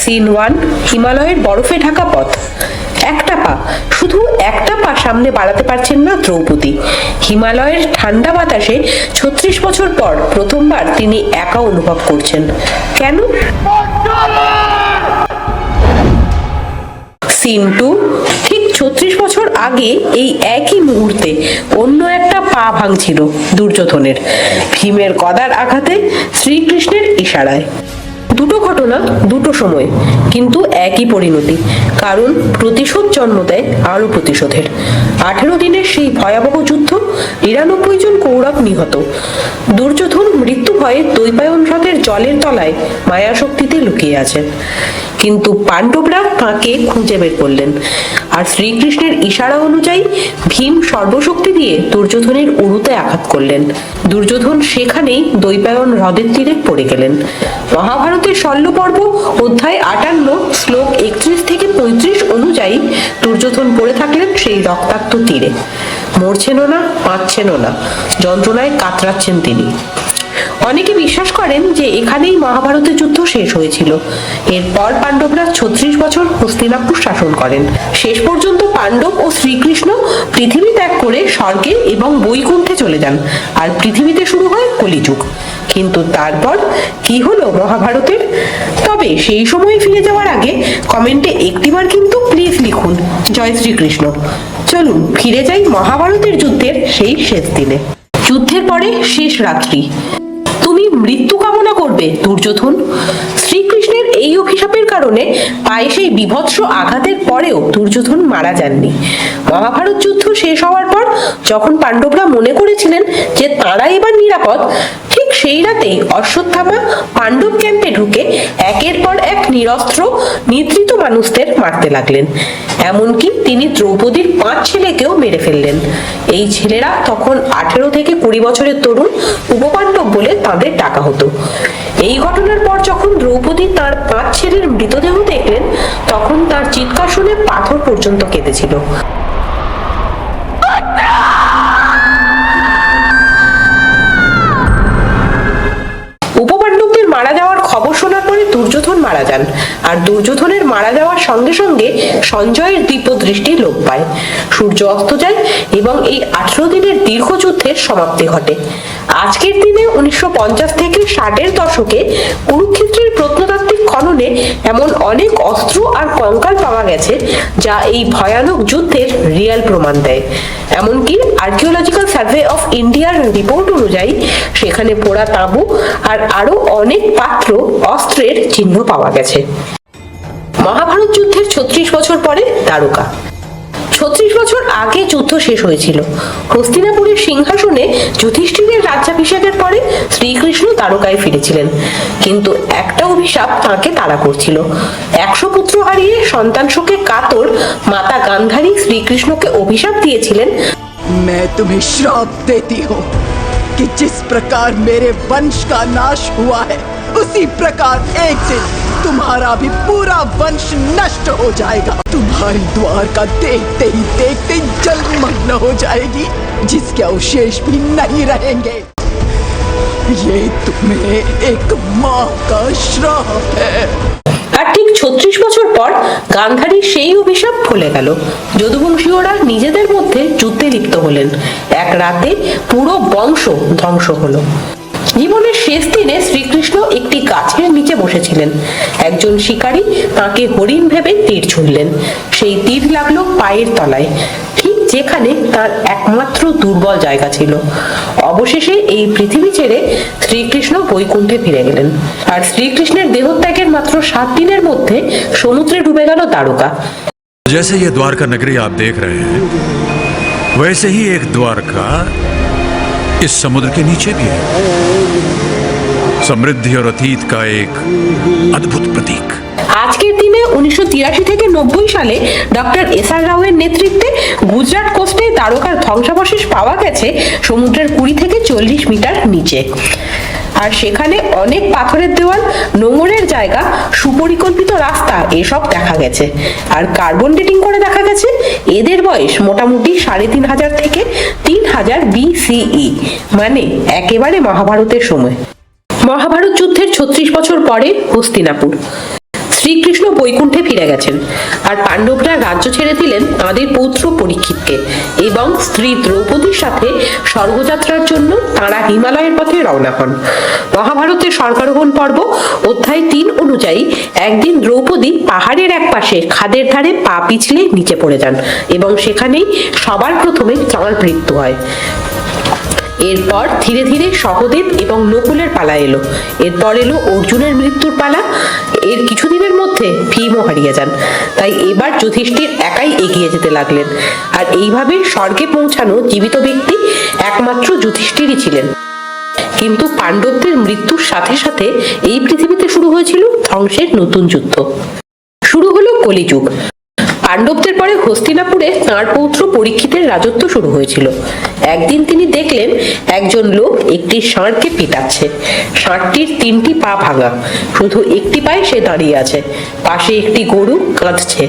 Scene 1, হিমালয়ের বরফে ঢাকা পথ। একটা পা, শুধু একটা পা সামনে বাড়াতে পারছেন না দ্রৌপদী। হিমালয়ের ঠান্ডা বাতাসে 36 বছর পর প্রথমবার তিনি একা অনুভব করছেন। কেন? সিন 2, ঠিক 36 বছর আগে এই একই মুহূর্তে অন্য একটা পা ভাঙছিল দুর্যোধনের, ভীমের গদার আঘাতে, শ্রীকৃষ্ণের ইশারায়। দুটো ঘটনা, দুটো সময়, কিন্তু একই পরিণতি, কারণ প্রতিশোধ জন্ম দেয় আরো প্রতিশোধের। 18 দিনের সেই ভয়াবহ যুদ্ধ, 99 জন কৌরব নিহত। দুর্যোধন মৃত্যু ভয়ে দৈপায়ন হ্রদের জলের তলায় মায়াশক্তিতে লুকিয়ে আছেন, কিন্তু পাণ্ডবরা তাঁকে খুঁজে বের করলেন, আর শ্রীকৃষ্ণের ইশারা অনুযায়ী ভীম সর্বশক্তি দিয়ে দুর্যোধনের উরুতে আঘাত করলেন। দুর্যোধন সেখানেই দৈপায়ন হ্রদের তীরে পড়ে গেলেন। মহাভারতের শল্যপর্ব অধ্যায় 58 শ্লোক 31 থেকে 35 অনুযায়ী দুর্যোধন পড়ে থাকলেন সেই রক্তাক্ত তীরে। মরছেনও না, বাঁচছেনও না, যন্ত্রণায় কাতরাচ্ছেন তিনি। অনেকে বিশ্বাস করেন যে এখানেই মহাভারতের যুদ্ধ শেষ হয়েছিল। এরপর পাণ্ডবরা 36 বছর হস্তিনাপুর শাসন করেন। শেষ পর্যন্ত পাণ্ডব ও শ্রীকৃষ্ণ পৃথিবী ত্যাগ করে স্বর্গে এবং বৈকুণ্ঠে চলে যান, আর পৃথিবীতে শুরু হয় কলিযুগ। কিন্তু তারপর কি হলো মহাভারতের? তবে সেই সময়ে ফিরে যাওয়ার আগে কমেন্টে একটিবার কিন্তু প্লিজ লিখুন জয় শ্রীকৃষ্ণ। চলুন ফিরে যাই মহাভারতের যুদ্ধের সেই শেষ দিনে। যুদ্ধের পরে শেষ রাত্রি। তুমি মৃত্যু কামনা করবে দুর্যোধন? শ্রীকৃষ্ণের এই অভিশাপের কারণে পায়ে সেই বিভৎস আঘাতের পরেও দুর্যোধন মারা যাননি। মহাভারত যুদ্ধ শেষ হওয়ার পর যখন পাণ্ডবরা মনে করেছিলেন যে তাঁরা এবার নিরাপদ, ঠিক সেই রাতেই অশ্বত্থামা পাণ্ডব ক্যাম্পে ঢুকে একের পর এক নিরস্ত্র নিদ্রিত মানুষদের মারতে লাগলেন। এমনকি তিনি দ্রৌপদীর 5 ছেলেকেও মেরে ফেললেন। এই ছেলেরা তখন 18 থেকে 20 বছরের তরুণ, উপপাণ্ডব বলে তাদের ডাকা হতো। এই ঘটনার পর যখন দ্রৌপদী তার 5 ছেলের মৃতদেহ দেখলেন, তখন তার চিৎকার শুনে পাথর পর্যন্ত কেঁদেছিল। উপপাণ্ডবদের মারা যাওয়ার খবর শোনার পরে দুর্যোধন মারা যান, আর দুর্যোধনের মারা যাওয়ার সঙ্গে সঙ্গে সঞ্জয়ের দিব্য দৃষ্টি লোপ পায়। সূর্য অস্ত যায় এবং এই 18 দিনের দীর্ঘ যুদ্ধের সমাপ্তি ঘটে। আজকের দিনে 1950 থেকে 60-এর দশকে কুরুক্ষেত্রের প্রত্নতাত্ত্বিক খননে এমন অনেক অস্ত্র আর কঙ্কাল পাওয়া গেছে যা এই ভয়ানক যুদ্ধের রিয়েল প্রমাণ দেয়। এমনকি আর্কিওলজিক্যাল সার্ভে অফ ইন্ডিয়ার রিপোর্ট অনুযায়ী সেখানে পোড়া তাঁবু আর আরো অনেক পাত্র, অস্ত্রের চিহ্ন পাওয়া গেছে। মহাভারত যুদ্ধের 36 বছর পরে দ্বারকা। 36 বছর আগে যুদ্ধ শেষ হয়েছিল। হস্তিনাপুরের সিংহাসনে যুধিষ্ঠিরের রাজ্যাভিষেকের পরে শ্রীকৃষ্ণ দ্বারকায় ফিরেছিলেন, কিন্তু একটা অভিশাপ তাঁকে তাড়া করছিল। 100 পুত্র হারিয়ে সন্তান শোকে কাতর মাতা গান্ধারী শ্রীকৃষ্ণকে অভিশাপ দিয়েছিলেন, मैं तुम्हें श्राप देती हूँ कि जिस प्रकार मेरे वंश का नाश हुआ है, उसी प्रकार एक दिन तुम्हारा भी पूरा वंश नष्ट हो जाएगा। तुम्हारी द्वारका देखते ही देखते जलमग्न हो जाएगी, जिसके अवशेष भी नहीं रहेंगे। ये तुम्हें एक माँ का श्राप है। আর ঠিক 36 বছর পর গান্ধারীর সেই অভিশাপ ফলে গেল। যদুবংশীয়রা নিজেদের মধ্যে যুদ্ধে লিপ্ত হলেন। এক রাতে পুরো বংশ ধ্বংস হলো। জীবনের শেষ দিনে শ্রীকৃষ্ণ একটি গাছের নিচে বসেছিলেন। একজন শিকারী তাকে হরিণ ভেবে তীর ছুঁড়লেন। সেই তীর লাগলো পায়ের তলায়, ঠিক যেখানে তার একমাত্র দুর্বল জায়গা ছিল। অবশেষে এই পৃথিবী ছেড়ে শ্রীকৃষ্ণ বৈকুণ্ঠে ফিরে গেলেন, আর শ্রীকৃষ্ণের দেহত্যাগের মাত্র 7 দিনের মধ্যে সমুদ্রে ডুবে গেল দ্বারকা। जैसे ये द्वारका नगरी आप देख रहे हैं, वैसे ही एक द्वारका इस समुद्र के नीचे भी है। समृद्धि और अतीत का एक अद्भुत प्रतीक। আজকের দিনে 1983 থেকে 90 সালে ডক্টর এস.আর. রাওয়ের নেতৃত্বে গুজরাট কোস্টে দ্বারকার ধ্বংসাবশেষ পাওয়া গেছে সমুদ্রের 20 থেকে 40 মিটার নিচে। আর সেখানে অনেক পাথরের দেওয়াল, নোঙরের জায়গা, সুপরিকল্পিত রাস্তা এসব দেখা গেছে। আর কার্বন ডেটিং করে দেখা গেছে এদের বয়স মোটামুটি 3500 থেকে 3000 BCE, মানে একেবারে মহাভারতের সময়। মহাভারত যুদ্ধের 36 বছর পরে হস্তিনাপুর। শ্রীকৃষ্ণ বৈকুণ্ঠে ফিরে গেছেন আর পাণ্ডবরা রাজ্য ছেড়ে দিলেন তাঁদের পৌত্র পরীক্ষিতকে এবং স্ত্রী দ্রৌপদীর সাথে স্বর্গযাত্রার জন্য তাঁরা হিমালয়ের পথে রওনা হন। মহাভারতের স্বর্গারোহণ পর্ব অধ্যায় 3 অনুযায়ী একদিন দ্রৌপদী পাহাড়ের এক পাশে খাদের ধারে পা পিছলে নিচে পড়ে যান এবং সেখানেই সবার প্রথমে তাঁর মৃত্যু হয়। এরপর ধীরে ধীরে সহদেব এবং নকুলের পালা এলো। এরপর এলো অর্জুনের মৃত্যুর পালা। এর কিছুদিনের মধ্যে ভীমও হারিয়ে যান। তাই এবার যুধিষ্ঠির একাই এগিয়ে যেতে লাগলেন। আর এইভাবে স্বর্গে পৌঁছানো জীবিত ব্যক্তি একমাত্র যুধিষ্ঠিরই ছিলেন। কিন্তু পাণ্ডবদের মৃত্যুর সাথে সাথে এই পৃথিবীতে শুরু হয়েছিল ধ্বংসের নতুন যুদ্ধ। শুরু হলো কলিযুগ। পাণ্ডবদের পরে হস্তিনাপুরে তাঁর পৌত্র পরীক্ষিতের রাজত্ব শুরু হয়েছিল। একদিন তিনি দেখলেন একজন লোক একটি ষাঁড়কে পিটাচ্ছে। ষাঁড়টির 3টি পা ভাঙা, শুধু একটি পায়ে সে দাঁড়িয়ে আছে। পাশে একটি গরু কাঁদছে।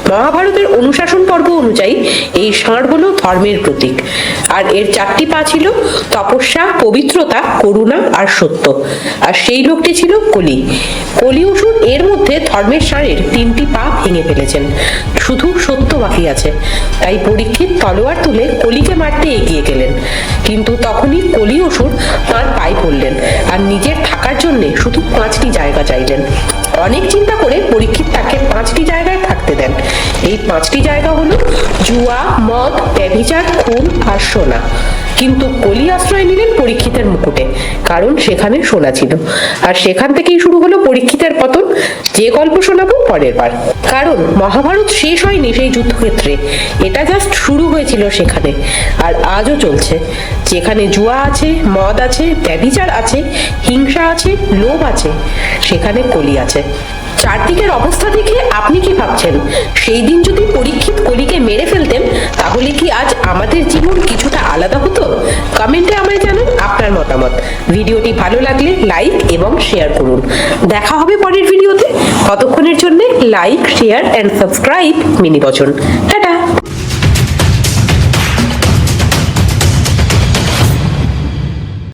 মহাভারতের অনুশাসন পর্ব অনুযায়ী এই ষাঁড় হলো ধর্মের প্রতীক, আর এর 4টি পা ছিল তপস্যা, পবিত্রতা, করুণা আর সত্য। আর সেই লোকটি ছিল কলি। কলি অসুর এর মধ্যে ধর্মের ষাঁড়ের 3টি পা ভেঙে ফেলেছেন, শুধু সত্য বাকি আছে। তাই পরীক্ষিত তলোয়ার তুলে কলিকে মারতে এগিয়ে গেলেন, কিন্তু তখনই কলি অসুর তাঁর পায়ে পড়লেন আর নিজের থাকার জন্য শুধু 5টি জায়গা চাইলেন। অনেক চিন্তা করে পরীক্ষিত তাকে 5টি জায়গায় থাকতে দেন। এই 5টি জায়গা হলো জুয়া, মদ, ব্যভিচার, খুন আর সোনা। কিন্তু কলি আশ্রয় নিলেন পরীক্ষিতের মুকুটে, কারণ সেখানে সোনা ছিল। আর সেখান থেকেই শুরু হলো পরীক্ষিতের পতন, যে গল্প শোনাবো পরের বার। কারণ মহাভারত শেষ হয়নি সেই যুদ্ধক্ষেত্রে, এটা জাস্ট শুরু হয়েছিল সেখানে, আর আজও চলছে। যেখানে জুয়া আছে, মদ আছে, ব্যভিচার আছে, হিংসা আছে, লোভ আছে, সেখানে কলি আছে। চারদিকের অবস্থা দেখে আপনি কি ভাবছেন? সেই দিন যদি পরীক্ষিত কলিকে মেরে ফেলতেন, তাহলে কি আজ আমাদের জীবন কিছুটা আলাদা হতো? কমেন্টে আমায় জানান আপনার মতামত। ভিডিওটি ভালো লাগলে লাইক এবং শেয়ার করুন। দেখা হবে পরের ভিডিওতে। ততক্ষণের জন্য লাইক, শেয়ার এন্ড সাবস্ক্রাইব মিনি বচন। টাটা।